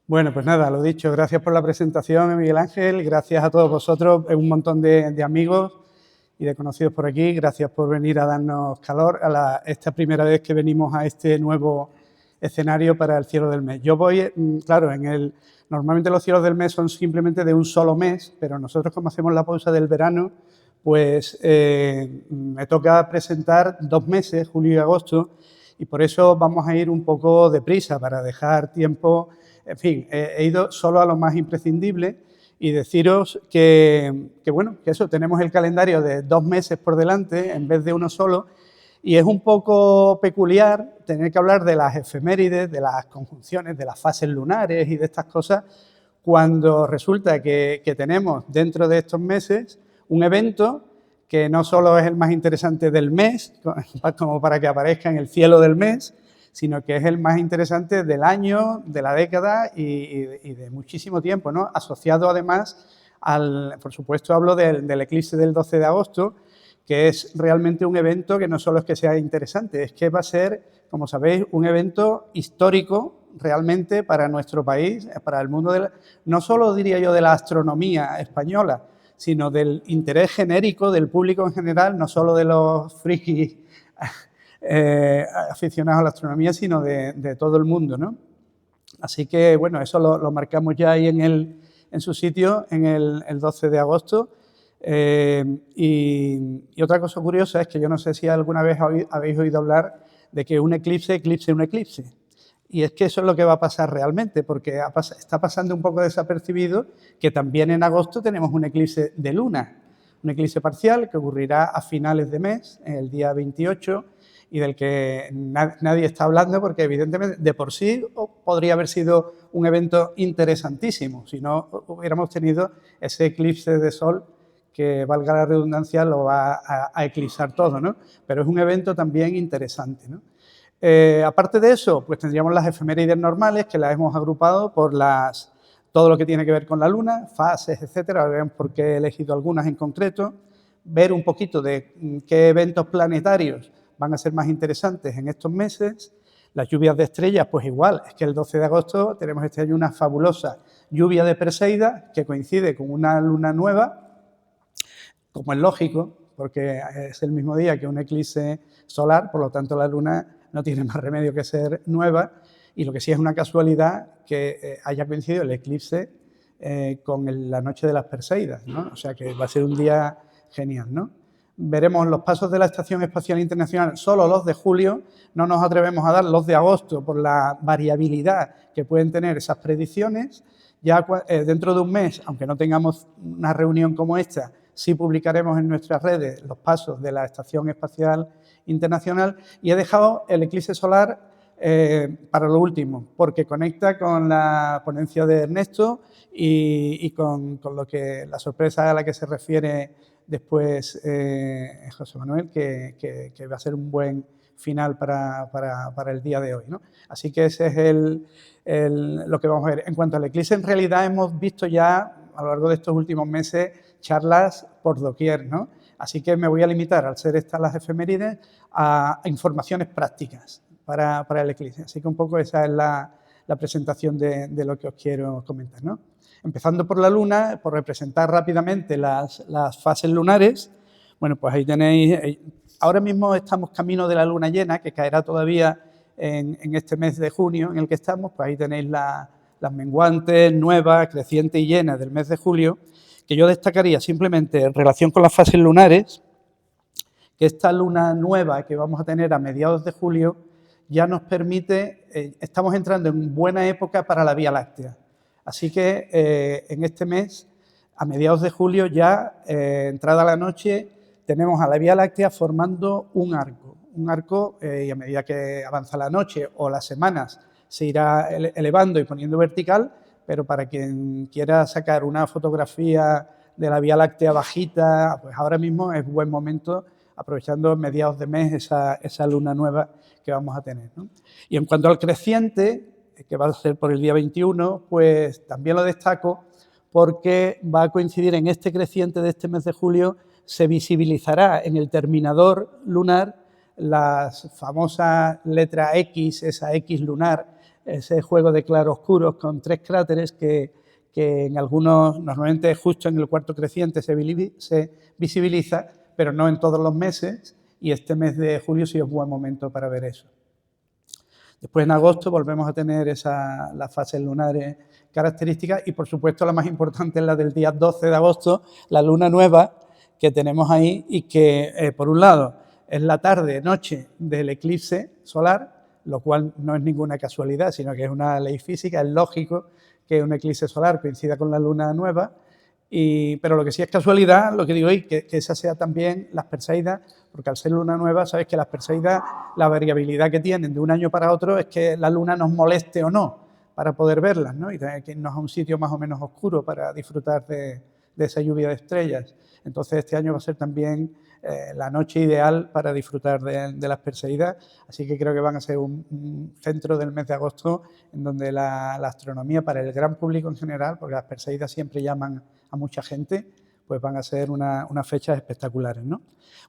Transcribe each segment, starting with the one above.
Bueno, pues nada, lo dicho, gracias por la presentación, Miguel Ángel, gracias a todos vosotros, un montón de amigos y de conocidos por aquí, gracias por venir a darnos calor a esta primera vez que venimos a este nuevo escenario para el Cielo del Mes. Yo voy, claro, normalmente los cielos del mes son simplemente de un solo mes, pero nosotros como hacemos la pausa del verano, pues me toca presentar 2 meses, julio y agosto, y por eso vamos a ir un poco deprisa para dejar tiempo. En fin, he ido solo a lo más imprescindible y deciros bueno, que eso, tenemos el calendario de 2 meses por delante en vez de uno solo, y es un poco peculiar tener que hablar de las efemérides, de las conjunciones, de las fases lunares y de estas cosas, cuando resulta que tenemos dentro de estos meses un evento que no solo es el más interesante del mes, como para que aparezca en el cielo del mes, sino que es el más interesante del año, de la década y de muchísimo tiempo, ¿no? Asociado además por supuesto hablo del eclipse del 12 de agosto, que es realmente un evento que no solo es que sea interesante, es que va a ser, como sabéis, un evento histórico realmente para nuestro país, para el mundo, no solo diría yo de la astronomía española, sino del interés genérico del público en general, no solo de los frikis aficionados a la astronomía, sino de todo el mundo, ¿no? Así que, bueno, eso lo marcamos ya ahí en su sitio, en el 12 de agosto. Y otra cosa curiosa es que yo no sé si alguna vez habéis oído hablar de que un eclipse eclipse un eclipse. Y es que eso es lo que va a pasar realmente, porque está pasando un poco desapercibido que también en agosto tenemos un eclipse de luna, un eclipse parcial que ocurrirá a finales de mes, el día 28, y del que nadie está hablando porque evidentemente de por sí podría haber sido un evento interesantísimo si no hubiéramos tenido ese eclipse de sol que, valga la redundancia, lo va a eclipsar todo, ¿no? Pero es un evento también interesante, ¿no? Aparte de eso, pues tendríamos las efemérides normales, que las hemos agrupado por todo lo que tiene que ver con la luna, fases, etcétera. Ahora veremos por qué he elegido algunas en concreto. Ver un poquito de qué eventos planetarios van a ser más interesantes en estos meses. Las lluvias de estrellas, pues igual, es que el 12 de agosto tenemos este año una fabulosa lluvia de Perseida que coincide con una luna nueva, como es lógico, porque es el mismo día que un eclipse solar, por lo tanto la luna no tiene más remedio que ser nueva, y lo que sí es una casualidad que haya coincidido el eclipse con la noche de las Perseidas, ¿no? O sea que va a ser un día genial, ¿no? Veremos los pasos de la Estación Espacial Internacional, solo los de julio, no nos atrevemos a dar los de agosto por la variabilidad que pueden tener esas predicciones. Ya dentro de un mes, aunque no tengamos una reunión como esta, sí publicaremos en nuestras redes los pasos de la Estación Espacial Internacional, y he dejado el eclipse solar para lo último, porque conecta con la ponencia de Ernesto y con la sorpresa a la que se refiere después José Manuel, que va a ser un buen final para el día de hoy, ¿no? Así que ese es lo que vamos a ver. En cuanto al eclipse, en realidad hemos visto ya a lo largo de estos últimos meses charlas por doquier, ¿no? Así que me voy a limitar, al ser estas las efemérides, a informaciones prácticas para el eclipse. Así que un poco esa es la presentación de lo que os quiero comentar, ¿no? Empezando por la luna, por representar rápidamente las fases lunares. Bueno, pues ahí tenéis, ahora mismo estamos camino de la luna llena, que caerá todavía en este mes de junio en el que estamos, pues ahí tenéis las menguantes nuevas, crecientes y llenas del mes de julio, que yo destacaría simplemente en relación con las fases lunares, que esta luna nueva que vamos a tener a mediados de julio ya nos permite, estamos entrando en buena época para la Vía Láctea. Así que en este mes, a mediados de julio, ya entrada la noche, tenemos a la Vía Láctea formando un arco, y a medida que avanza la noche o las semanas se irá elevando y poniendo vertical, pero para quien quiera sacar una fotografía de la Vía Láctea bajita, pues ahora mismo es buen momento, aprovechando mediados de mes esa luna nueva que vamos a tener, ¿no? Y en cuanto al creciente, que va a ser por el día 21, pues también lo destaco porque va a coincidir en este creciente de este mes de julio, se visibilizará en el terminador lunar las famosas letras X, esa X lunar, ese juego de claroscuros con 3 cráteres que en algunos, normalmente justo en el cuarto creciente se visibiliza, pero no en todos los meses, y este mes de julio sí es buen momento para ver eso. Después en agosto volvemos a tener las fases lunares características y por supuesto la más importante es la del día 12 de agosto, la luna nueva que tenemos ahí y que por un lado es la tarde-noche del eclipse solar, lo cual no es ninguna casualidad, sino que es una ley física, es lógico que un eclipse solar coincida con la luna nueva, pero lo que sí es casualidad, lo que digo hoy, que esa sea también las Perseidas, porque al ser luna nueva, sabéis que las Perseidas, la variabilidad que tienen de un año para otro es que la luna nos moleste o no para poder verlas, ¿no? Y tener que irnos a un sitio más o menos oscuro para disfrutar de esa lluvia de estrellas. Entonces este año va a ser también la noche ideal para disfrutar de las Perseidas, así que creo que van a ser un centro del mes de agosto en donde la astronomía para el gran público en general, porque las Perseidas siempre llaman a mucha gente, pues van a ser unas fechas espectaculares, ¿no?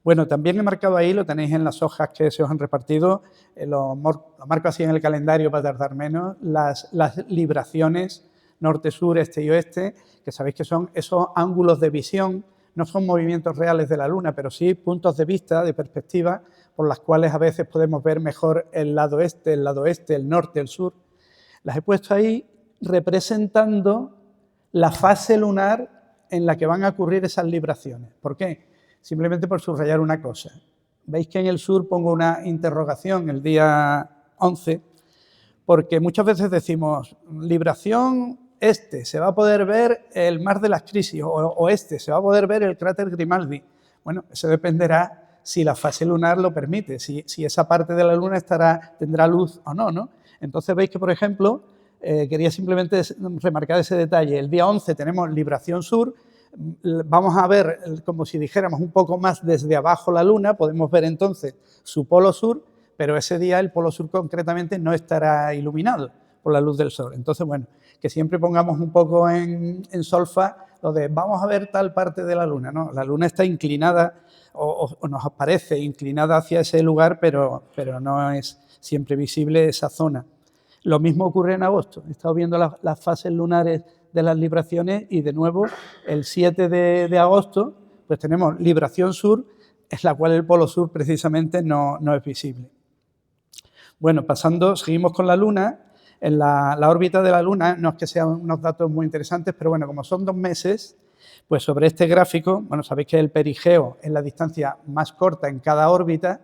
Bueno, también he marcado ahí, lo tenéis en las hojas que se os han repartido, lo marco así en el calendario para tardar menos, las libraciones norte, sur, este y oeste, que sabéis que son esos ángulos de visión, no son movimientos reales de la Luna, pero sí puntos de vista, de perspectiva, por las cuales a veces podemos ver mejor el lado este, el lado oeste, el norte, el sur. Las he puesto ahí representando la fase lunar en la que van a ocurrir esas libraciones. ¿Por qué? Simplemente por subrayar una cosa. Veis que en el sur pongo una interrogación el día 11, porque muchas veces decimos, libración este, se va a poder ver el mar de las crisis, o este, se va a poder ver el cráter Grimaldi. Bueno, eso dependerá si la fase lunar lo permite, si esa parte de la Luna tendrá luz o no, ¿no? Entonces veis que, por ejemplo, quería simplemente remarcar ese detalle. El día 11 tenemos libración sur, vamos a ver, como si dijéramos un poco más desde abajo la Luna, podemos ver entonces su polo sur, pero ese día el polo sur concretamente no estará iluminado por la luz del sol. Entonces, bueno, que siempre pongamos un poco en solfa lo de vamos a ver tal parte de la Luna, ¿no? La Luna está inclinada o nos aparece inclinada hacia ese lugar, pero no es siempre visible esa zona. Lo mismo ocurre en agosto. He estado viendo las fases lunares de las libraciones y de nuevo el 7 de agosto pues tenemos libración sur, es la cual el polo sur precisamente no es visible. Bueno, seguimos con la Luna. En la órbita de la Luna, no es que sean unos datos muy interesantes, pero bueno, como son 2 meses, pues sobre este gráfico, bueno, sabéis que el perigeo es la distancia más corta en cada órbita,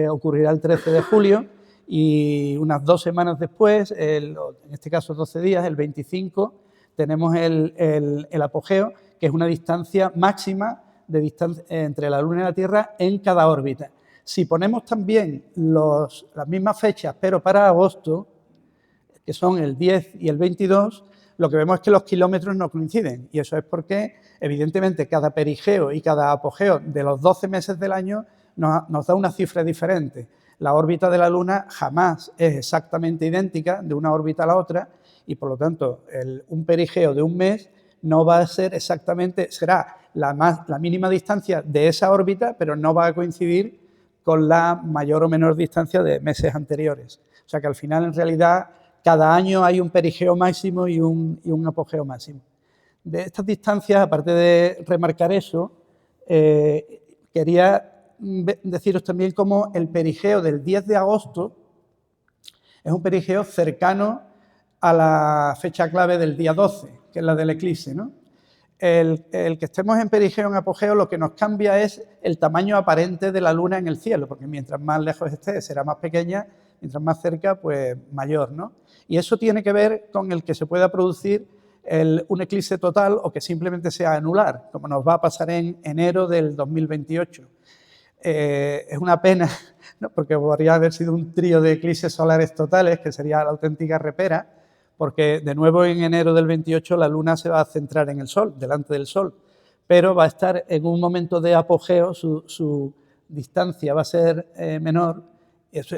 ocurrirá el 13 de julio, y unas 2 semanas después, en este caso 12 días, el 25, tenemos el apogeo, que es una distancia máxima entre la Luna y la Tierra en cada órbita. Si ponemos también las mismas fechas, pero para agosto, que son el 10 y el 22, lo que vemos es que los kilómetros no coinciden. Y eso es porque, evidentemente, cada perigeo y cada apogeo de los 12 meses del año nos da una cifra diferente. La órbita de la Luna jamás es exactamente idéntica de una órbita a la otra y, por lo tanto, un perigeo de un mes no va a ser exactamente, será la mínima distancia de esa órbita, pero no va a coincidir con la mayor o menor distancia de meses anteriores. O sea que al final, en realidad, cada año hay un perigeo máximo y un apogeo máximo. De estas distancias, aparte de remarcar eso, quería deciros también cómo el perigeo del 10 de agosto es un perigeo cercano a la fecha clave del día 12, que es la del eclipse, ¿no? El que estemos en perigeo o en apogeo lo que nos cambia es el tamaño aparente de la Luna en el cielo, porque mientras más lejos esté será más pequeña, mientras más cerca, pues mayor, ¿no? Y eso tiene que ver con el que se pueda producir un eclipse total o que simplemente sea anular, como nos va a pasar en enero del 2028. Es una pena, ¿no? Porque podría haber sido un trío de eclipses solares totales, que sería la auténtica repera, porque de nuevo en enero del 28 la Luna se va a centrar en el Sol, delante del Sol, pero va a estar en un momento de apogeo, su distancia va a ser menor,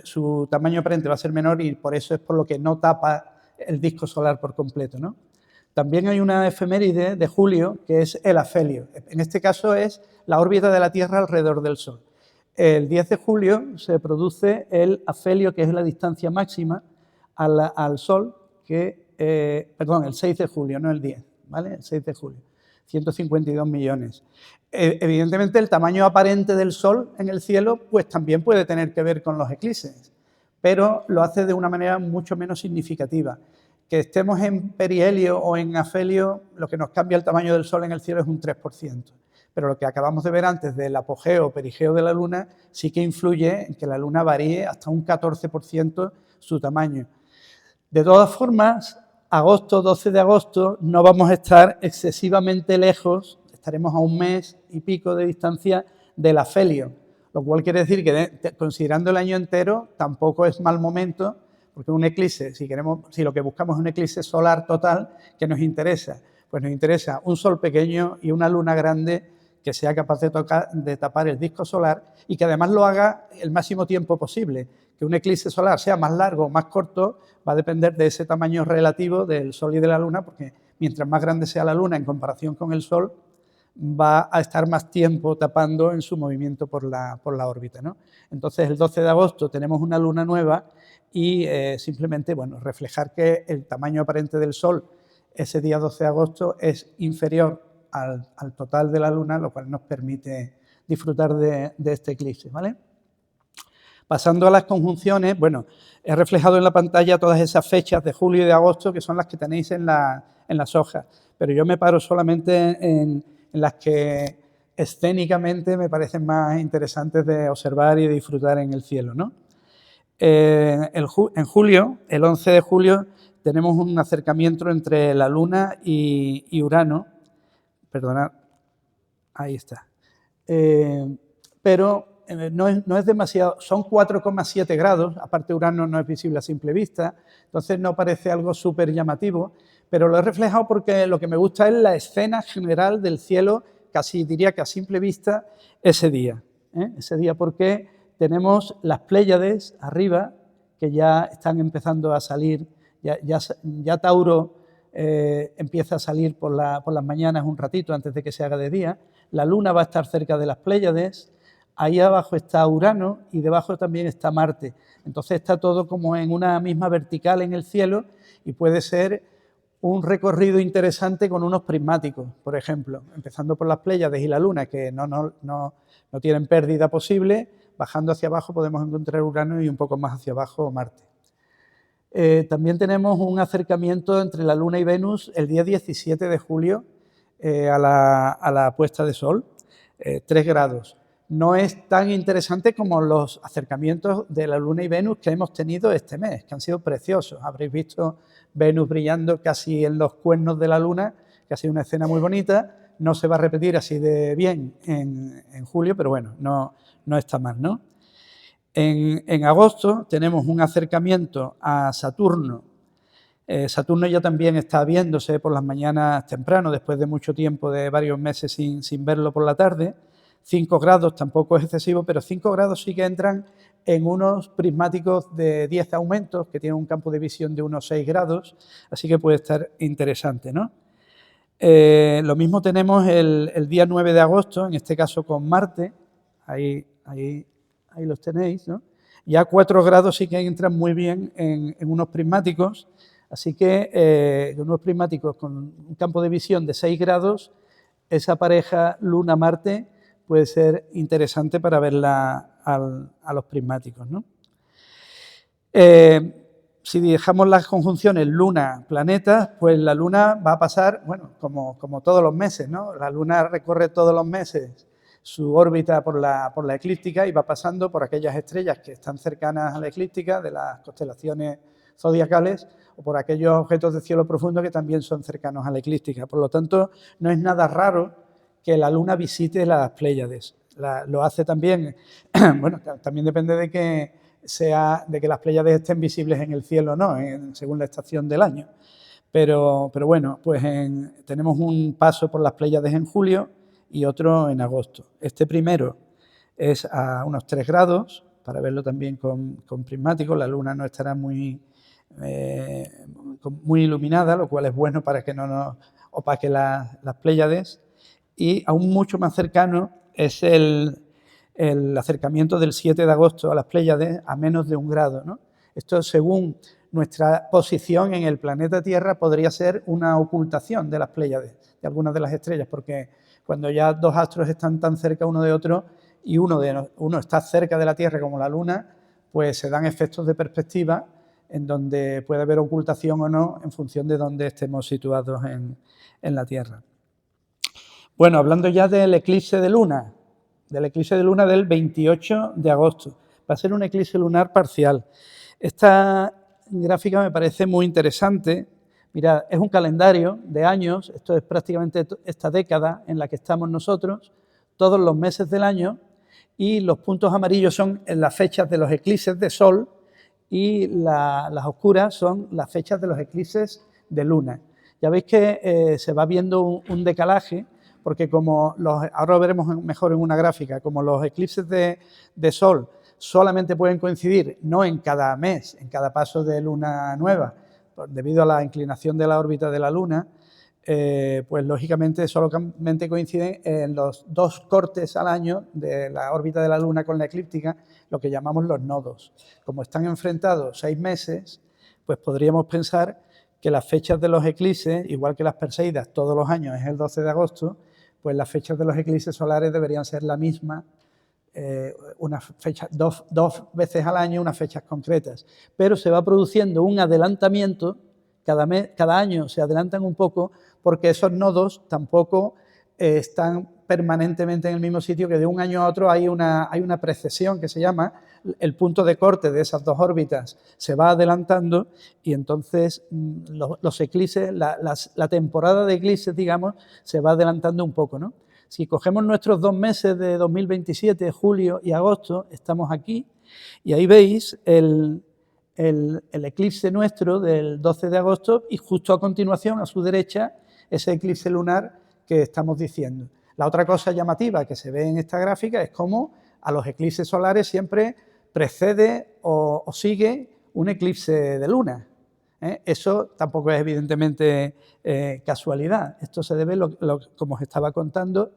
su tamaño aparente va a ser menor y por eso es por lo que no tapa el disco solar por completo, ¿no? También hay una efeméride de julio que es el afelio. En este caso es la órbita de la Tierra alrededor del Sol. El 10 de julio se produce el afelio, que es la distancia máxima al Sol, perdón, el 6 de julio, no el 10, ¿vale? El 6 de julio, 152 millones. Evidentemente, el tamaño aparente del Sol en el cielo, pues también puede tener que ver con los eclipses, pero lo hace de una manera mucho menos significativa. Que estemos en perihelio o en afelio, lo que nos cambia el tamaño del Sol en el cielo es un 3%. Pero lo que acabamos de ver antes del apogeo o perigeo de la Luna sí que influye en que la Luna varíe hasta un 14% su tamaño. De todas formas, 12 de agosto, no vamos a estar excesivamente lejos, estaremos a un mes y pico de distancia del afelio, lo cual quiere decir que considerando el año entero tampoco es mal momento, porque un eclipse, si lo que buscamos es un eclipse solar total, ¿qué nos interesa? Pues nos interesa un Sol pequeño y una Luna grande que sea capaz de tapar el disco solar y que además lo haga el máximo tiempo posible. Que un eclipse solar sea más largo o más corto va a depender de ese tamaño relativo del Sol y de la Luna, porque mientras más grande sea la Luna en comparación con el Sol, va a estar más tiempo tapando en su movimiento por la órbita, ¿no? Entonces, el 12 de agosto tenemos una Luna nueva y simplemente, bueno, reflejar que el tamaño aparente del Sol ese día 12 de agosto es inferior al total de la Luna, lo cual nos permite disfrutar de este eclipse, ¿vale? Pasando a las conjunciones, bueno, he reflejado en la pantalla todas esas fechas de julio y de agosto que son las que tenéis en las hojas, pero yo me paro solamente en las que escénicamente me parecen más interesantes de observar y de disfrutar en el cielo, ¿no? En julio, el 11 de julio, tenemos un acercamiento entre la Luna y Urano. Perdonad, ahí está. Pero no es demasiado, son 4,7 grados, aparte Urano no es visible a simple vista, entonces no parece algo súper llamativo, pero lo he reflejado porque lo que me gusta es la escena general del cielo, casi diría que a simple vista, ese día. Ese día porque tenemos las Pléyades arriba, que ya están empezando a salir, ya Tauro empieza a salir por las mañanas un ratito antes de que se haga de día, la Luna va a estar cerca de las Pléyades, ahí abajo está Urano y debajo también está Marte. Entonces está todo como en una misma vertical en el cielo y puede ser un recorrido interesante con unos prismáticos, por ejemplo, empezando por las Pléyades y la Luna, que no tienen pérdida posible, bajando hacia abajo podemos encontrar Urano y un poco más hacia abajo Marte. También tenemos un acercamiento entre la Luna y Venus el día 17 de julio a la puesta de sol, 3 grados. No es tan interesante como los acercamientos de la Luna y Venus que hemos tenido este mes, que han sido preciosos. Habréis visto Venus brillando casi en los cuernos de la Luna, que ha sido una escena muy bonita. No se va a repetir así de bien en julio, pero bueno, no está mal, ¿no? En agosto tenemos un acercamiento a Saturno. Saturno ya también está viéndose por las mañanas temprano, después de mucho tiempo, de varios meses sin verlo por la tarde. 5 grados tampoco es excesivo, pero 5 grados sí que entran en unos prismáticos de 10 aumentos, que tienen un campo de visión de unos 6 grados, así que puede estar interesante, ¿no? Lo mismo tenemos el día 9 de agosto, en este caso con Marte, ahí los tenéis, ¿no? Ya 4 grados sí que entran muy bien en unos prismáticos, así que unos prismáticos con un campo de visión de 6 grados, esa pareja Luna-Marte puede ser interesante para verla a los prismáticos, ¿no? Si dejamos las conjunciones Luna-Planeta, pues la Luna va a pasar, bueno, como todos los meses, ¿no? La Luna recorre todos los meses su órbita por la eclíptica y va pasando por aquellas estrellas que están cercanas a la eclíptica de las constelaciones zodiacales o por aquellos objetos de cielo profundo que también son cercanos a la eclíptica. Por lo tanto, no es nada raro que la Luna visite las Pléyades. Lo hace también, bueno, también depende de que las Pléyades estén visibles en el cielo o no, según la estación del año. Pero bueno, pues tenemos un paso por las Pléyades en julio y otro en agosto. Este primero es a unos 3 grados, para verlo también con prismáticos. La Luna no estará muy iluminada, lo cual es bueno para que no nos opaque las Pléyades. Y aún mucho más cercano es el el acercamiento del 7 de agosto a las Pléyades a menos de 1 grado, ¿no? Esto, según nuestra posición en el planeta Tierra, podría ser una ocultación de las Pléyades, de algunas de las estrellas, porque cuando ya dos astros están tan cerca uno de otro y uno está cerca de la Tierra como la Luna, pues se dan efectos de perspectiva en donde puede haber ocultación o no en función de dónde estemos situados en la Tierra. Bueno, hablando ya del eclipse de luna del 28 de agosto. Va a ser un eclipse lunar parcial. Esta gráfica me parece muy interesante. Mirad, es un calendario de años, esto es prácticamente esta década en la que estamos nosotros, todos los meses del año, y los puntos amarillos son las fechas de los eclipses de sol y las oscuras son las fechas de los eclipses de luna. Ya veis que se va viendo un decalaje, porque como ahora lo veremos mejor en una gráfica, como los eclipses de sol solamente pueden coincidir no en cada mes, en cada paso de luna nueva, debido a la inclinación de la órbita de la luna, pues lógicamente solamente coinciden en los 2 cortes al año de la órbita de la luna con la eclíptica, lo que llamamos los nodos. Como están enfrentados 6 meses, pues podríamos pensar que las fechas de los eclipses, igual que las Perseidas todos los años es el 12 de agosto, pues las fechas de los eclipses solares deberían ser la misma, dos veces al año, unas fechas concretas. Pero se va produciendo un adelantamiento, cada año se adelantan un poco, porque esos nodos tampoco están permanentemente en el mismo sitio, que de un año a otro hay una precesión que se llama, el punto de corte de esas dos órbitas se va adelantando y entonces los eclipses, la temporada de eclipses, digamos, se va adelantando un poco, ¿no? Si cogemos nuestros 2 meses de 2027, julio y agosto, estamos aquí y ahí veis el eclipse nuestro del 12 de agosto y justo a continuación, a su derecha, ese eclipse lunar que estamos diciendo. La otra cosa llamativa que se ve en esta gráfica es cómo a los eclipses solares siempre precede o sigue un eclipse de luna. Eso tampoco es evidentemente casualidad. Esto se debe, como os estaba contando,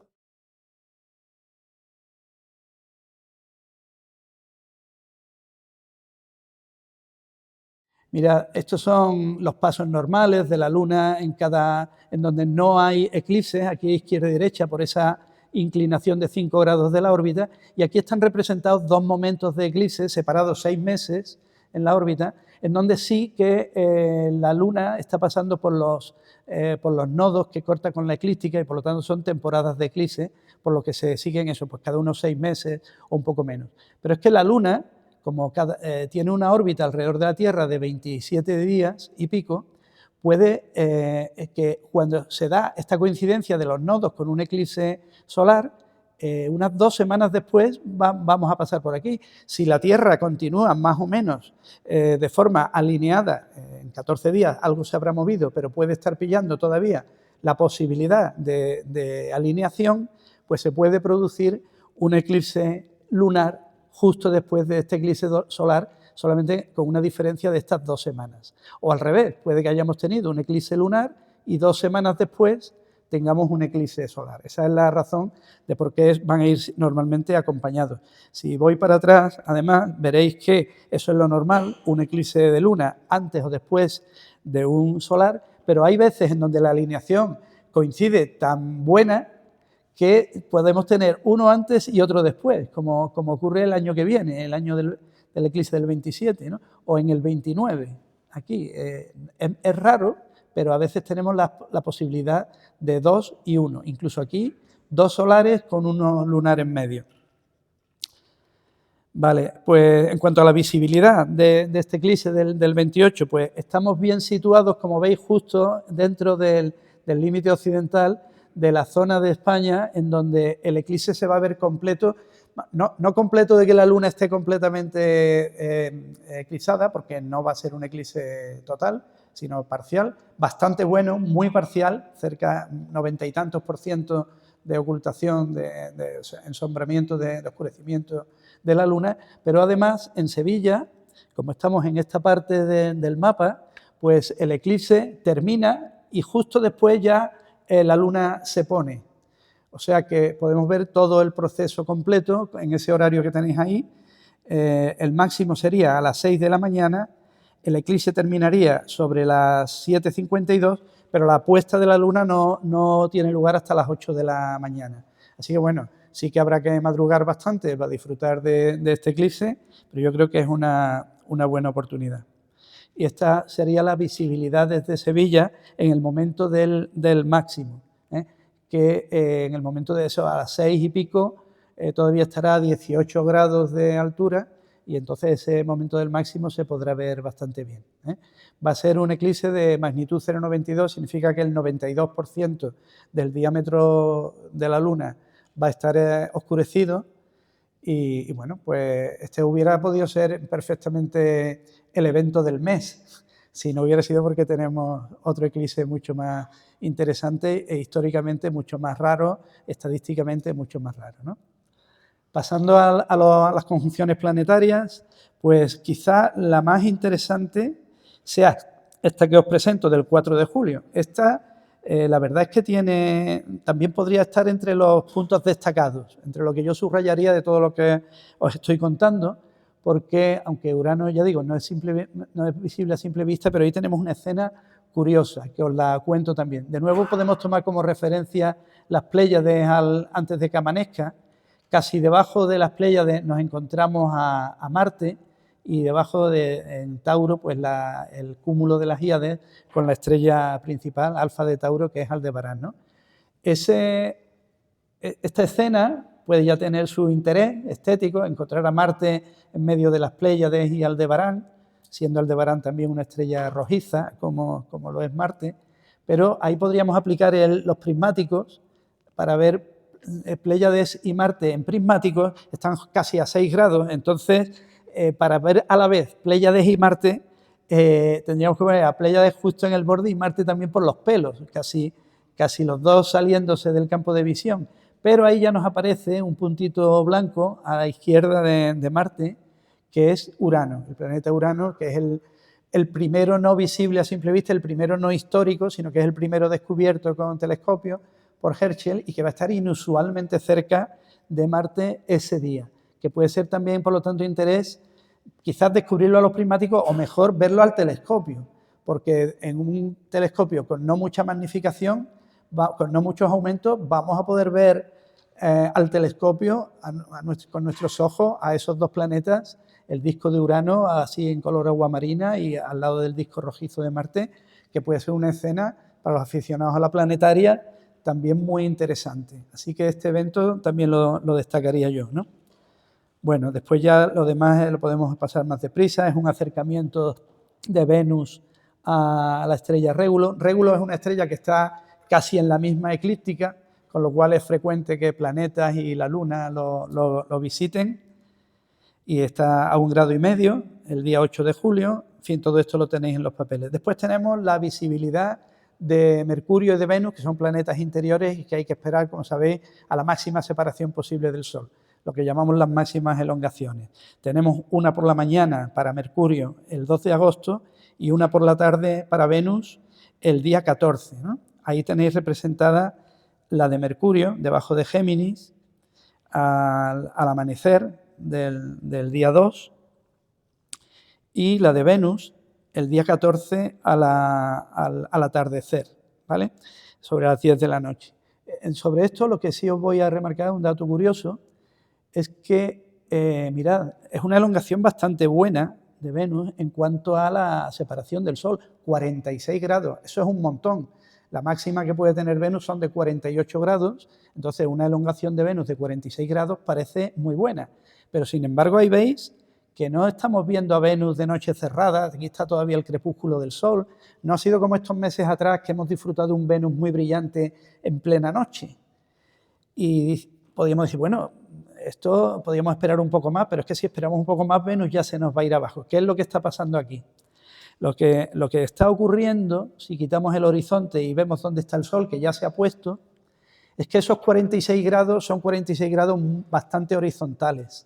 mira, estos son los pasos normales de la Luna en donde no hay eclipses, aquí izquierda y derecha, por esa inclinación de 5 grados de la órbita, y aquí están representados 2 momentos de eclipse separados 6 meses en la órbita, en donde sí que la Luna está pasando por los nodos que corta con la eclíptica y por lo tanto son temporadas de eclipse, por lo que se siguen eso, pues cada unos 6 meses o un poco menos. Pero es que la Luna, como tiene una órbita alrededor de la Tierra de 27 días y pico, puede que cuando se da esta coincidencia de los nodos con un eclipse solar, unas 2 semanas después vamos a pasar por aquí. Si la Tierra continúa más o menos de forma alineada, en 14 días algo se habrá movido, pero puede estar pillando todavía la posibilidad de alineación, pues se puede producir un eclipse lunar justo después de este eclipse solar, solamente con una diferencia de estas 2 semanas. O al revés, puede que hayamos tenido un eclipse lunar y 2 semanas después tengamos un eclipse solar. Esa es la razón de por qué van a ir normalmente acompañados. Si voy para atrás, además, veréis que eso es lo normal, un eclipse de luna antes o después de un solar, pero hay veces en donde la alineación coincide tan buena que podemos tener uno antes y otro después, como ocurre el año que viene, el año del eclipse del 27, ¿no? O en el 29. Aquí es raro, pero a veces tenemos la posibilidad de 2 y 1. Incluso aquí, 2 solares con 1 lunar en medio. Vale, pues en cuanto a la visibilidad de este eclipse del 28, pues estamos bien situados, como veis, justo dentro del límite occidental de la zona de España en donde el eclipse se va a ver completo, no completo de que la luna esté completamente eclipsada, porque no va a ser un eclipse total, sino parcial, bastante bueno, muy parcial, cerca 90 y tantos % de ocultación, de ensombramiento, de oscurecimiento de la luna, pero además en Sevilla, como estamos en esta parte del mapa, pues el eclipse termina y justo después ya la luna se pone. O sea que podemos ver todo el proceso completo en ese horario que tenéis ahí. El máximo sería a las 6 de la mañana, el eclipse terminaría sobre las 7:52, pero la puesta de la luna no tiene lugar hasta las 8 de la mañana. Así que bueno, sí que habrá que madrugar bastante para disfrutar de este eclipse, pero yo creo que es una buena oportunidad. Y esta sería la visibilidad desde Sevilla en el momento del máximo, que en el momento de eso, a las 6 y pico, todavía estará a 18 grados de altura, y entonces ese momento del máximo se podrá ver bastante bien. Va a ser un eclipse de magnitud 0,92, significa que el 92% del diámetro de la Luna va a estar oscurecido, y bueno, pues este hubiera podido ser perfectamente el evento del mes, si no hubiera sido porque tenemos otro eclipse mucho más interesante e históricamente mucho más raro, estadísticamente mucho más raro, ¿no? Pasando a las conjunciones planetarias, pues quizá la más interesante sea esta que os presento del 4 de julio. Esta, la verdad es que también podría estar entre los puntos destacados, entre lo que yo subrayaría de todo lo que os estoy contando, porque aunque Urano, ya digo, no es visible a simple vista, pero ahí tenemos una escena curiosa, que os la cuento también. De nuevo podemos tomar como referencia las Pléyades antes de que amanezca. Casi debajo de las Pléyades nos encontramos a Marte, y debajo en Tauro, pues el cúmulo de las Híades con la estrella principal, Alfa de Tauro, que es Aldebarán, ¿no? Esta escena puede ya tener su interés estético, encontrar a Marte en medio de las Pléyades y Aldebarán, siendo Aldebarán también una estrella rojiza, como lo es Marte, pero ahí podríamos aplicar los prismáticos para ver Pléyades y Marte en prismáticos, están casi a 6 grados, entonces para ver a la vez Pléyades y Marte, tendríamos que ver a Pléyades justo en el borde y Marte también por los pelos, casi los dos saliéndose del campo de visión. Pero ahí ya nos aparece un puntito blanco a la izquierda de Marte, que es Urano, el planeta Urano, que es el primero no visible a simple vista, el primero no histórico, sino que es el primero descubierto con telescopio por Herschel y que va a estar inusualmente cerca de Marte ese día, que puede ser también, por lo tanto, interés quizás descubrirlo a los prismáticos o mejor verlo al telescopio, porque en un telescopio con no mucha magnificación, con no muchos aumentos, vamos a poder ver al telescopio con nuestros ojos a esos dos planetas, el disco de Urano así en color agua marina y al lado del disco rojizo de Marte, que puede ser una escena para los aficionados a la planetaria también muy interesante. Así que este evento también lo destacaría yo, ¿no? Bueno, después ya lo demás lo podemos pasar más deprisa, es un acercamiento de Venus a la estrella Régulo. Régulo es una estrella que está casi en la misma eclíptica, con lo cual es frecuente que planetas y la Luna lo visiten, y está a 1,5 grados el día 8 de julio, en fin, todo esto lo tenéis en los papeles. Después tenemos la visibilidad de Mercurio y de Venus, que son planetas interiores y que hay que esperar, como sabéis, a la máxima separación posible del Sol, lo que llamamos las máximas elongaciones. Tenemos una por la mañana para Mercurio el 12 de agosto y una por la tarde para Venus el día 14, ¿no? Ahí tenéis representada la de Mercurio, debajo de Géminis, al amanecer del día 2, y la de Venus el día 14 al atardecer, ¿vale? Sobre las 10 de la noche. Sobre esto lo que sí os voy a remarcar, un dato curioso, es que, mirad, es una elongación bastante buena de Venus en cuanto a la separación del Sol, 46 grados, eso es un montón. La máxima que puede tener Venus son de 48 grados, entonces una elongación de Venus de 46 grados parece muy buena. Pero sin embargo ahí veis que no estamos viendo a Venus de noche cerrada, aquí está todavía el crepúsculo del Sol, no ha sido como estos meses atrás que hemos disfrutado de un Venus muy brillante en plena noche. Y podríamos decir, bueno, esto podríamos esperar un poco más, pero es que si esperamos un poco más, Venus ya se nos va a ir abajo. ¿Qué es lo que está pasando aquí? Lo que está ocurriendo, si quitamos el horizonte y vemos dónde está el Sol, que ya se ha puesto, es que esos 46 grados son 46 grados bastante horizontales.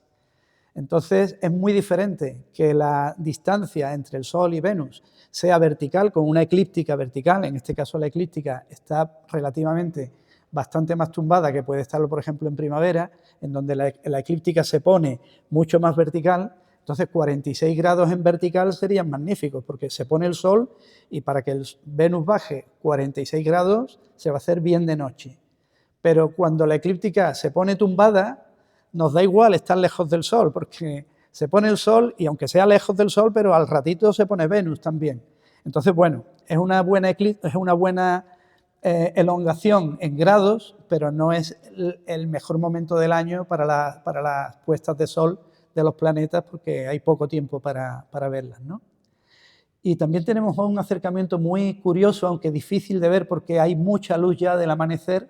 Entonces es muy diferente que la distancia entre el Sol y Venus sea vertical, con una eclíptica vertical, en este caso la eclíptica está relativamente bastante más tumbada, que puede estarlo, por ejemplo, en primavera, en donde la eclíptica se pone mucho más vertical. Entonces 46 grados en vertical serían magníficos, porque se pone el sol y para que el Venus baje 46 grados se va a hacer bien de noche. Pero cuando la eclíptica se pone tumbada, nos da igual estar lejos del sol, porque se pone el sol y aunque sea lejos del sol, pero al ratito se pone Venus también. Entonces, bueno, es una buena elongación en grados, pero no es el mejor momento del año para las puestas de sol de los planetas, porque hay poco tiempo para verlas, ¿no? Y también tenemos un acercamiento muy curioso, aunque difícil de ver porque hay mucha luz ya del amanecer,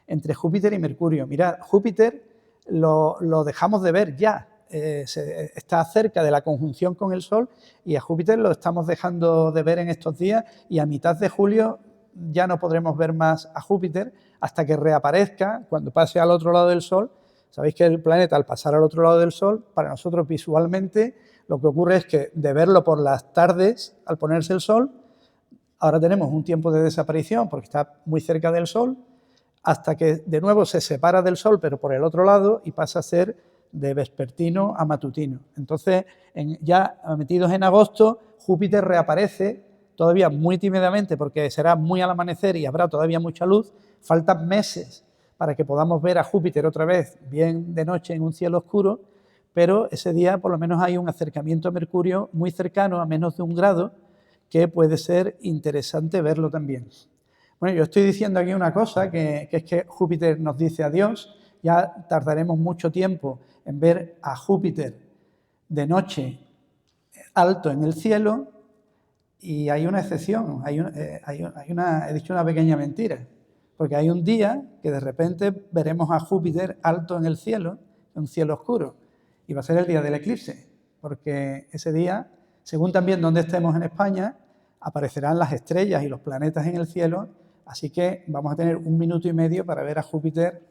entre Júpiter y Mercurio. Mirad, Júpiter lo dejamos de ver ya, está cerca de la conjunción con el Sol y a Júpiter lo estamos dejando de ver en estos días y a mitad de julio ya no podremos ver más a Júpiter hasta que reaparezca cuando pase al otro lado del Sol. Sabéis que el planeta, al pasar al otro lado del Sol, para nosotros visualmente lo que ocurre es que de verlo por las tardes al ponerse el Sol, ahora tenemos un tiempo de desaparición porque está muy cerca del Sol, hasta que de nuevo se separa del Sol, pero por el otro lado, y pasa a ser de vespertino a matutino. Entonces, ya metidos en agosto, Júpiter reaparece, todavía muy tímidamente, porque será muy al amanecer y habrá todavía mucha luz. Faltan meses para que podamos ver a Júpiter otra vez, bien de noche en un cielo oscuro, pero ese día por lo menos hay un acercamiento a Mercurio muy cercano, a menos de 1 grado, que puede ser interesante verlo también. Bueno, yo estoy diciendo aquí una cosa, que es que Júpiter nos dice adiós, ya tardaremos mucho tiempo en ver a Júpiter de noche alto en el cielo, y hay una excepción, he dicho una pequeña mentira, porque hay un día que de repente veremos a Júpiter alto en el cielo, en un cielo oscuro, y va a ser el día del eclipse, porque ese día, según también donde estemos en España, aparecerán las estrellas y los planetas en el cielo. Así que vamos a tener 1 minuto y medio para ver a Júpiter,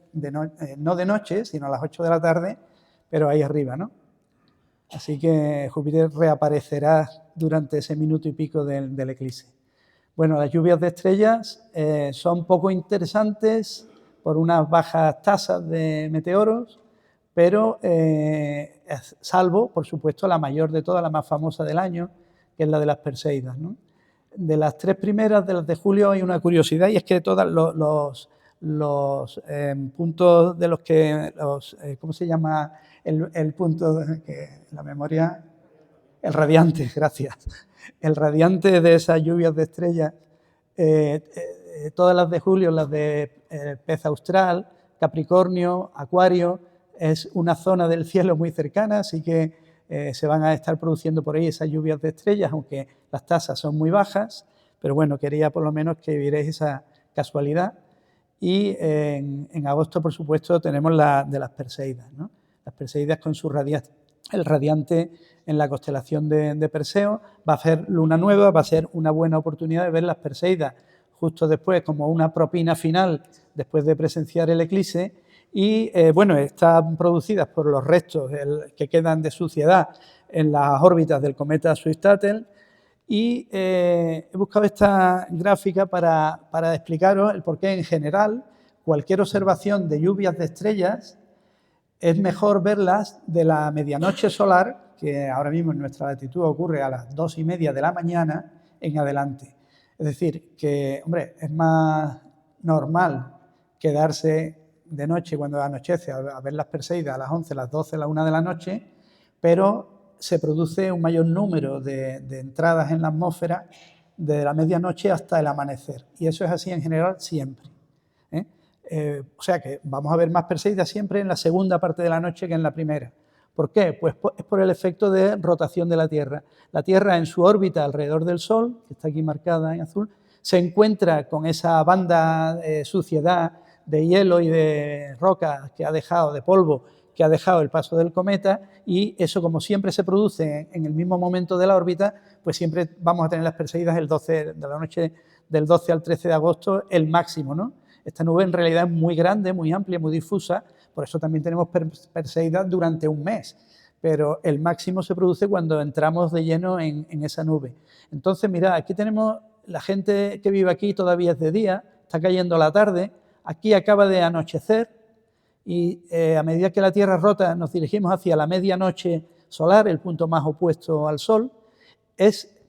no de noche, sino a las 8 de la tarde, pero ahí arriba, ¿no? Así que Júpiter reaparecerá durante ese minuto y pico del eclipse. Bueno, las lluvias de estrellas son poco interesantes por unas bajas tasas de meteoros, pero salvo, por supuesto, la mayor de todas, la más famosa del año, que es la de las Perseidas, ¿no? De las 3 primeras, de las de julio, hay una curiosidad, y es que todos los puntos de los que, ¿cómo se llama el punto que la memoria? El radiante, gracias. El radiante de esas lluvias de estrellas, todas las de julio, las de pez austral, Capricornio, Acuario, es una zona del cielo muy cercana, así que se van a estar produciendo por ahí esas lluvias de estrellas, aunque las tasas son muy bajas, pero bueno, quería por lo menos que vierais esa casualidad. Y en agosto, por supuesto, tenemos la de las Perseidas, ¿no? Las Perseidas con el radiante en la constelación de Perseo. Va a ser luna nueva, va a ser una buena oportunidad de ver las Perseidas justo después, como una propina final, después de presenciar el eclipse. Y bueno, están producidas por los restos que quedan de suciedad en las órbitas del cometa Swift-Tuttle. Y he buscado esta gráfica para explicaros el por qué en general cualquier observación de lluvias de estrellas es mejor verlas de la medianoche solar, que ahora mismo en nuestra latitud ocurre a las 2:30 de la mañana en adelante. Es decir, que, hombre, es más normal quedarse de noche cuando anochece a ver las Perseidas a las 11, las 12, las 1 de la noche, pero se produce un mayor número de entradas en la atmósfera desde la medianoche hasta el amanecer, y eso es así en general siempre, o sea que vamos a ver más Perseidas siempre en la segunda parte de la noche que en la primera. ¿Por qué? Pues es por el efecto de rotación de la Tierra. La Tierra en su órbita alrededor del Sol, que está aquí marcada en azul, se encuentra con esa banda de suciedad, de hielo y de roca que ha dejado, de polvo, que ha dejado el paso del cometa, y eso, como siempre se produce en el mismo momento de la órbita, pues siempre vamos a tener las Perseidas el 12 de la noche del 12 al 13 de agosto, el máximo, ¿no? Esta nube en realidad es muy grande, muy amplia, muy difusa, por eso también tenemos Perseidas durante un mes, pero el máximo se produce cuando entramos de lleno en esa nube. Entonces, mirad, aquí tenemos la gente que vive aquí, todavía es de día, está cayendo la tarde, aquí acaba de anochecer y a medida que la Tierra rota nos dirigimos hacia la medianoche solar, el punto más opuesto al Sol,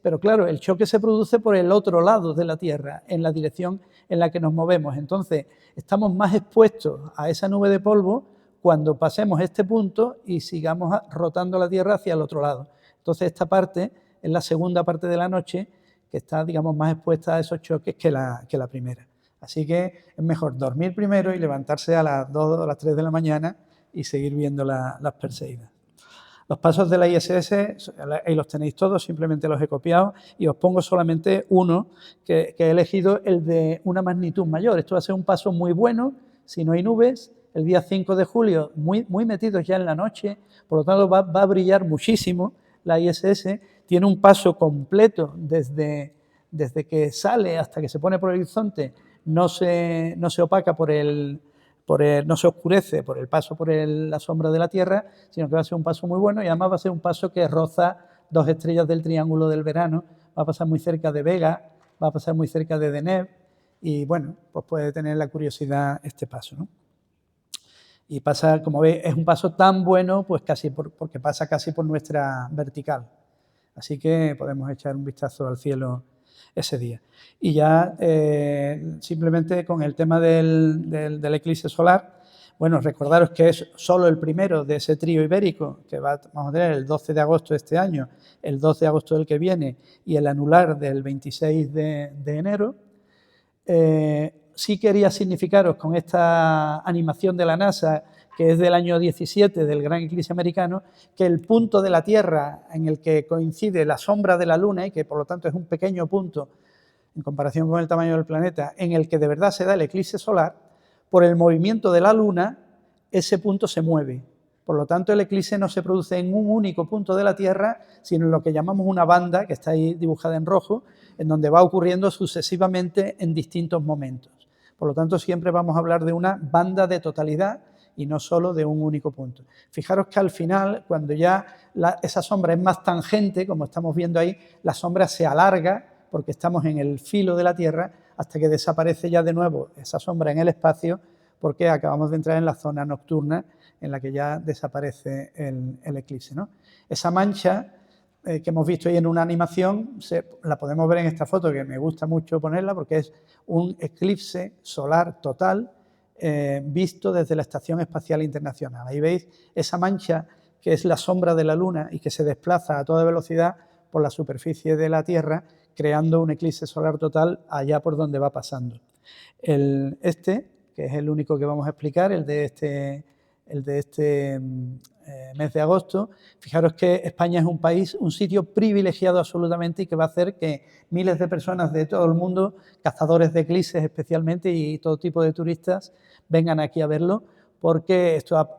pero claro, el choque se produce por el otro lado de la Tierra, en la dirección en la que nos movemos. Entonces, estamos más expuestos a esa nube de polvo cuando pasemos este punto y sigamos rotando la Tierra hacia el otro lado. Entonces, esta parte es la segunda parte de la noche que está, digamos, más expuesta a esos choques que la primera. Así que es mejor dormir primero y levantarse a las 2 o las 3 de la mañana y seguir viendo las Perseidas. Los pasos de la ISS, ahí los tenéis todos, simplemente los he copiado y os pongo solamente uno que he elegido, el de una magnitud mayor. Esto va a ser un paso muy bueno si no hay nubes, el día 5 de julio, muy metidos ya en la noche, por lo tanto va a brillar muchísimo la ISS, tiene un paso completo desde que sale hasta que se pone por el horizonte, no se opaca no se oscurece por el paso por la sombra de la Tierra, sino que va a ser un paso muy bueno y además va a ser un paso que roza 2 estrellas del Triángulo del Verano, va a pasar muy cerca de Vega, va a pasar muy cerca de Deneb y bueno, pues puede tener la curiosidad este paso, ¿no? Y pasa, como veis, es un paso tan bueno, pues porque pasa casi por nuestra vertical. Así que podemos echar un vistazo al cielo ese día. Y ya simplemente con el tema del eclipse solar, bueno, recordaros que es solo el primero de ese trío ibérico que vamos a tener el 12 de agosto de este año, el 12 de agosto del que viene y el anular del 26 de enero. Sí quería significaros con esta animación de la NASA, que es del año 17, del gran eclipse americano, que el punto de la Tierra en el que coincide la sombra de la Luna, y que por lo tanto es un pequeño punto en comparación con el tamaño del planeta, en el que de verdad se da el eclipse solar, por el movimiento de la Luna, ese punto se mueve. Por lo tanto, el eclipse no se produce en un único punto de la Tierra, sino en lo que llamamos una banda, que está ahí dibujada en rojo, en donde va ocurriendo sucesivamente en distintos momentos. Por lo tanto, siempre vamos a hablar de una banda de totalidad y no solo de un único punto. Fijaros que al final, cuando ya esa sombra es más tangente, como estamos viendo ahí, la sombra se alarga porque estamos en el filo de la Tierra hasta que desaparece ya de nuevo esa sombra en el espacio porque acabamos de entrar en la zona nocturna en la que ya desaparece el eclipse, ¿no? Esa mancha que hemos visto ahí en una animación, la podemos ver en esta foto, que me gusta mucho ponerla porque es un eclipse solar total visto desde la Estación Espacial Internacional. Ahí veis esa mancha que es la sombra de la Luna y que se desplaza a toda velocidad por la superficie de la Tierra, creando un eclipse solar total allá por donde va pasando. Que es el único que vamos a explicar, el de este mes de agosto, fijaros que España es un sitio privilegiado absolutamente y que va a hacer que miles de personas de todo el mundo, cazadores de eclipses especialmente y todo tipo de turistas, vengan aquí a verlo, porque esto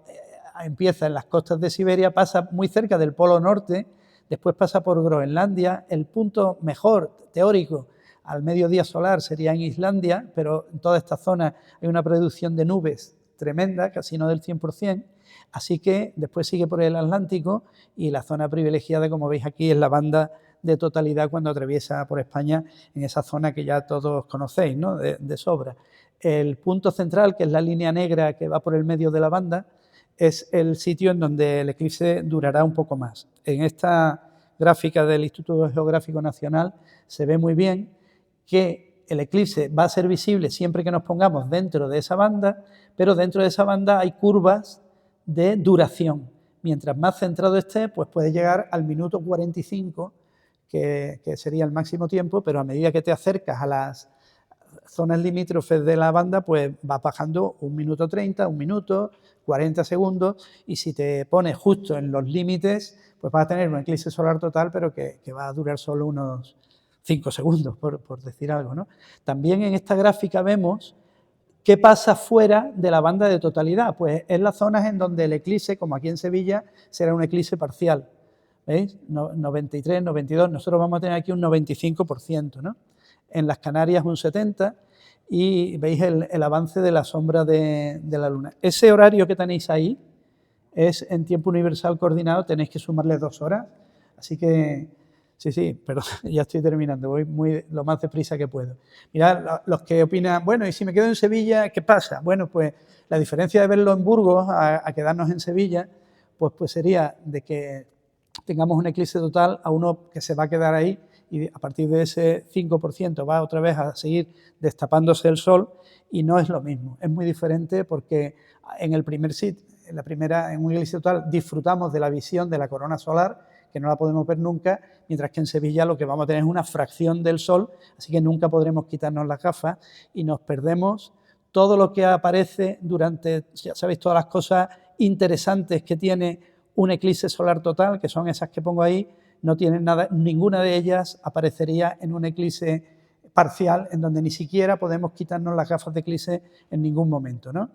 empieza en las costas de Siberia, pasa muy cerca del Polo Norte, después pasa por Groenlandia, el punto mejor teórico al mediodía solar sería en Islandia, pero en toda esta zona hay una producción de nubes tremenda, casi no del 100%, así que después sigue por el Atlántico y la zona privilegiada, como veis aquí, es la banda de totalidad cuando atraviesa por España en esa zona que ya todos conocéis, ¿no? de sobra. El punto central, que es la línea negra que va por el medio de la banda, es el sitio en donde el eclipse durará un poco más. En esta gráfica del Instituto Geográfico Nacional se ve muy bien que el eclipse va a ser visible siempre que nos pongamos dentro de esa banda, pero dentro de esa banda hay curvas de duración. Mientras más centrado esté, pues puede llegar al minuto 45, que sería el máximo tiempo, pero a medida que te acercas a las zonas limítrofes de la banda, pues va bajando 1 minuto 30, 1 minuto, 40 segundos, y si te pones justo en los límites, pues vas a tener un eclipse solar total, pero que va a durar solo unos 5 segundos, por decir algo, ¿no? También en esta gráfica vemos qué pasa fuera de la banda de totalidad, pues es las zonas en donde el eclipse, como aquí en Sevilla, será un eclipse parcial, ¿veis? 93, 92, nosotros vamos a tener aquí un 95%, ¿no? En las Canarias un 70%, y veis el avance de la sombra de la Luna. Ese horario que tenéis ahí es en tiempo universal coordinado, tenéis que sumarle 2 horas, así que Sí, sí, pero ya estoy terminando, voy lo más deprisa que puedo. Mirad, los que opinan, bueno, y si me quedo en Sevilla, ¿qué pasa? Bueno, pues la diferencia de verlo en Burgos a quedarnos en Sevilla, pues sería de que tengamos un eclipse total a uno que se va a quedar ahí y a partir de ese 5% va otra vez a seguir destapándose el sol y no es lo mismo. Es muy diferente porque en el primer sitio, en un eclipse total, disfrutamos de la visión de la corona solar, que no la podemos ver nunca, mientras que en Sevilla lo que vamos a tener es una fracción del sol, así que nunca podremos quitarnos las gafas y nos perdemos todo lo que aparece durante, ya sabéis, todas las cosas interesantes que tiene un eclipse solar total, que son esas que pongo ahí, no tienen nada, ninguna de ellas aparecería en un eclipse parcial, en donde ni siquiera podemos quitarnos las gafas de eclipse en ningún momento, ¿no?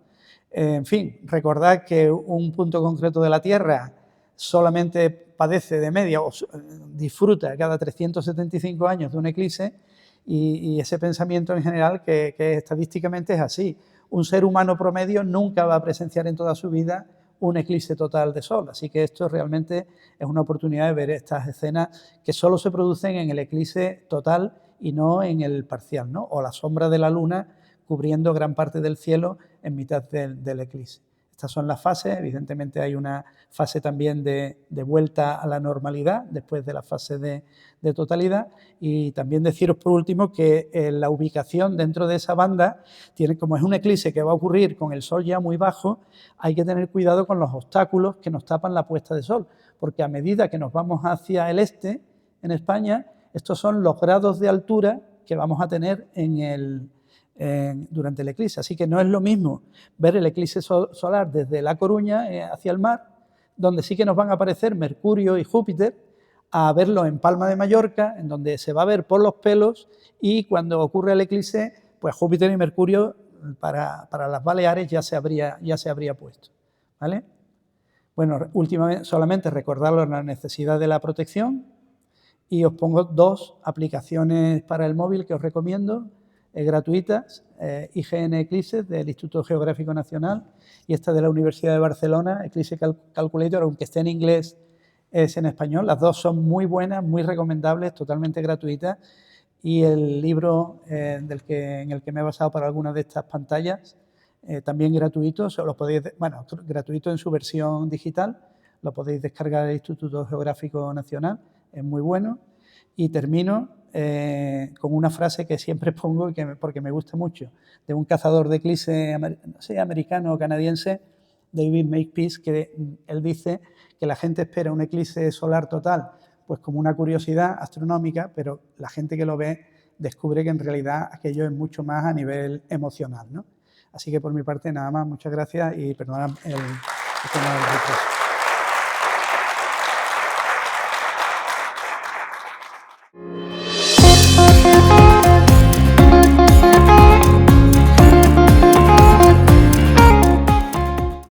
En fin, recordad que un punto concreto de la Tierra solamente padece de media o disfruta cada 375 años de un eclipse y ese pensamiento en general que estadísticamente es así. Un ser humano promedio nunca va a presenciar en toda su vida un eclipse total de sol, así que esto realmente es una oportunidad de ver estas escenas que solo se producen en el eclipse total y no en el parcial, ¿no? O la sombra de la luna cubriendo gran parte del cielo en mitad del eclipse. Estas son las fases, evidentemente hay una fase también de vuelta a la normalidad después de la fase de totalidad y también deciros por último que la ubicación dentro de esa banda, como es un eclipse que va a ocurrir con el sol ya muy bajo, hay que tener cuidado con los obstáculos que nos tapan la puesta de sol, porque a medida que nos vamos hacia el este, en España, estos son los grados de altura que vamos a tener durante el eclipse, así que no es lo mismo ver el eclipse solar desde La Coruña hacia el mar, donde sí que nos van a aparecer Mercurio y Júpiter, a verlo en Palma de Mallorca, en donde se va a ver por los pelos y cuando ocurre el eclipse, pues Júpiter y Mercurio para las Baleares ya se habría puesto, ¿vale? Bueno, últimamente solamente recordaros la necesidad de la protección y os pongo 2 aplicaciones para el móvil que os recomiendo, gratuitas, IGN Eclipse del Instituto Geográfico Nacional y esta de la Universidad de Barcelona, Eclipse Calculator, aunque esté en inglés, es en español. Las 2 son muy buenas, muy recomendables, totalmente gratuitas y el libro en el que me he basado para algunas de estas pantallas, también gratuito, gratuito en su versión digital, lo podéis descargar del Instituto Geográfico Nacional, es muy bueno. Y termino con una frase que siempre pongo porque me gusta mucho, de un cazador de eclipse, no sé, americano o canadiense, David Makepeace, que él dice que la gente espera un eclipse solar total pues como una curiosidad astronómica, pero la gente que lo ve descubre que en realidad aquello es mucho más a nivel emocional, ¿no? Así que por mi parte nada más, muchas gracias y perdonad el tema del retraso.